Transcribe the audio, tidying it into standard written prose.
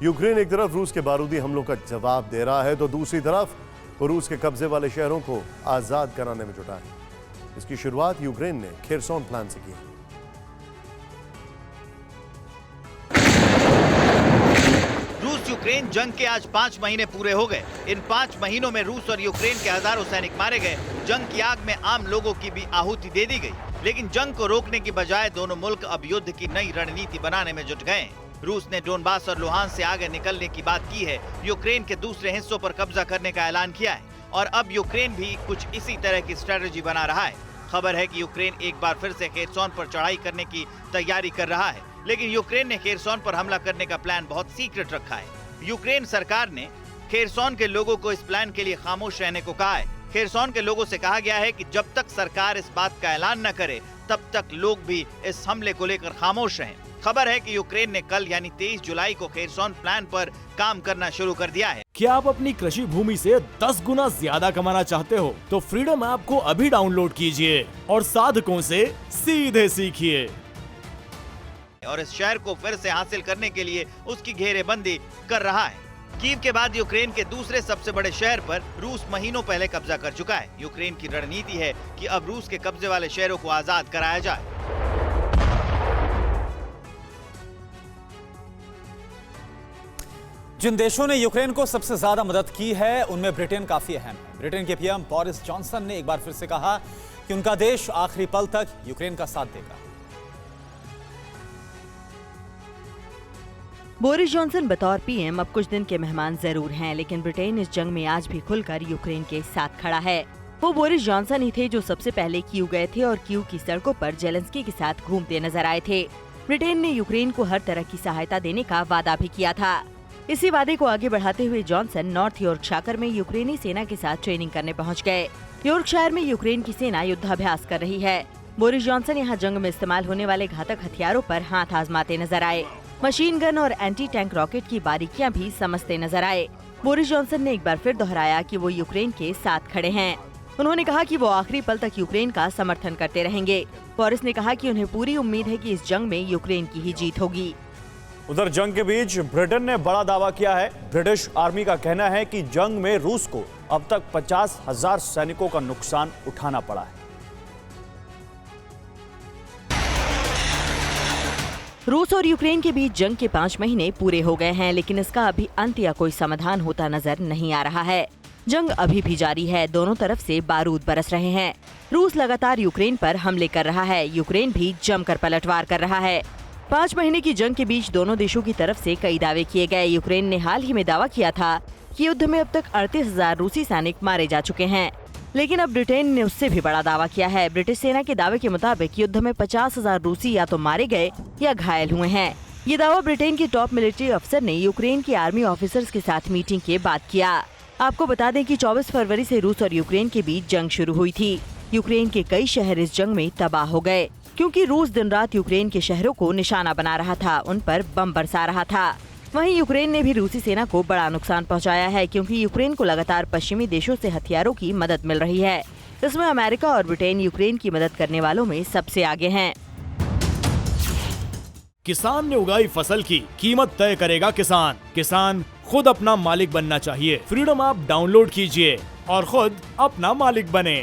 Ukraine एक तरफ रूस के बारूदी हमलों का जवाब दे रहा है तो दूसरी तरफ वो रूस के कब्जे वाले शहरों को आजाद कराने में जुटा है। इसकी शुरुआत यूक्रेन ने खेरसोन प्लान से की। रूस यूक्रेन जंग के आज 5 महीने पूरे हो गए। इन 5 महीनों में रूस और यूक्रेन के हजारों सैनिक मारे गए। जंग की आग में आम लोगों की भी आहुति दे दी गई। लेकिन जंग को रोकने की बजाय दोनों मुल्क अब युद्ध की नई रणनीति बनाने में जुट गए। रूस ने डोनबास और लुहांस से आगे निकलने की बात की है। यूक्रेन के दूसरे हिस्सों पर कब्जा करने का ऐलान किया है और अब यूक्रेन भी कुछ इसी तरह की स्ट्रेटजी बना रहा है। खबर है कि यूक्रेन एक बार फिर से खेरसोन पर चढ़ाई करने की तैयारी कर रहा है, लेकिन यूक्रेन ने खेरसोन पर हमला करने का प्लान बहुत सीक्रेट रखा है। यूक्रेन सरकार ने खेरसोन के लोगों को इस प्लान के लिए खामोश रहने को कहा है। खेरसोन के लोगों से कहा गया है कि जब तक सरकार इस बात का ऐलान न करे तब तक लोग भी इस हमले को लेकर खामोश रहें। खबर है कि यूक्रेन ने कल यानी 23 जुलाई को खेरसोन प्लान पर काम करना शुरू कर दिया है। क्या आप अपनी कृषि भूमि से 10 गुना ज्यादा कमाना चाहते हो तो फ्रीडम ऐप को अभी डाउनलोड कीजिए और साधकों से सीधे सीखिए। और इस शहर को फिर से हासिल करने के लिए उसकी घेरेबंदी कर रहा है। कीव के बाद यूक्रेन के दूसरे सबसे बड़े शहर पर रूस महीनों पहले कब्जा कर चुका है। यूक्रेन की रणनीति है कि अब रूस के कब्जे वाले शहरों को आजाद कराया जाए। जिन देशों ने यूक्रेन को सबसे ज्यादा मदद की है उनमें ब्रिटेन काफी अहम है। ब्रिटेन के पीएम बोरिस जॉनसन ने एक बार फिर से कहा कि उनका देश आखिरी पल तक यूक्रेन का साथ देगा। बोरिस जॉनसन बतौर पीएम अब कुछ दिन के मेहमान जरूर हैं, लेकिन ब्रिटेन इस जंग में आज भी खुलकर यूक्रेन के साथ खड़ा है। वो बोरिस जॉनसन ही थे जो सबसे पहले कीव गए थे और कीव की सड़कों पर जेलेंस्की के साथ घूमते नजर आए थे। ब्रिटेन ने यूक्रेन को हर तरह की सहायता देने का वादा भी किया था। इसी वादे को आगे बढ़ाते हुए जॉनसन नॉर्थ यॉर्कशायर में यूक्रेनी सेना के साथ ट्रेनिंग करने पहुंच गए। यॉर्कशायर में यूक्रेन की सेना युद्धाभ्यास कर रही है। बोरिस जॉनसन यहाँ जंग में इस्तेमाल होने वाले घातक हथियारों पर हाथ आजमाते नजर आए। मशीन गन और एंटी टैंक रॉकेट की बारीकियां भी समझते नजर आए। बोरिस जॉनसन ने एक बार फिर दोहराया कि वो यूक्रेन के साथ खड़े हैं। उन्होंने कहा कि वो आखिरी पल तक यूक्रेन का समर्थन करते रहेंगे। बोरिस ने कहा कि उन्हें पूरी उम्मीद है कि इस जंग में यूक्रेन की ही जीत होगी। उधर जंग के बीच ब्रिटेन ने बड़ा दावा किया है। ब्रिटिश आर्मी का कहना है कि जंग में रूस को अब तक 50,000 सैनिकों का नुकसान उठाना पड़ा है। रूस और यूक्रेन के बीच जंग के 5 महीने पूरे हो गए हैं, लेकिन इसका अभी अंत या कोई समाधान होता नजर नहीं आ रहा है। जंग अभी भी जारी है। दोनों तरफ से बारूद बरस रहे हैं। रूस लगातार यूक्रेन पर हमले कर रहा है, यूक्रेन भी जमकर पलटवार कर रहा है। 5 महीने की जंग के बीच दोनों देशों की तरफ से कई दावे किए गए। यूक्रेन ने हाल ही में दावा किया था कि युद्ध में अब तक 38,000 रूसी सैनिक मारे जा चुके हैं, लेकिन अब ब्रिटेन ने उससे भी बड़ा दावा किया है। ब्रिटिश सेना के दावे के मुताबिक युद्ध में 50,000 रूसी या तो मारे गए या घायल हुए हैं। ये दावा ब्रिटेन के टॉप मिलिट्री अफसर ने यूक्रेन के आर्मी ऑफिसर्स के साथ मीटिंग के बाद किया। आपको बता दें कि 24 फरवरी से रूस और यूक्रेन के बीच जंग शुरू हुई थी। यूक्रेन के कई शहर इस जंग में तबाह हो गए, क्योंकि रूस दिन रात यूक्रेन के शहरों को निशाना बना रहा था, उन पर बम बरसा रहा था। वहीं यूक्रेन ने भी रूसी सेना को बड़ा नुकसान पहुंचाया है, क्योंकि यूक्रेन को लगातार पश्चिमी देशों से हथियारों की मदद मिल रही है। इसमें अमेरिका और ब्रिटेन यूक्रेन की मदद करने वालों में सबसे आगे हैं। किसान ने उगाई फसल की कीमत तय करेगा किसान। किसान खुद अपना मालिक बनना चाहिए। फ्रीडम ऐप डाउनलोड कीजिए और खुद अपना मालिक बने।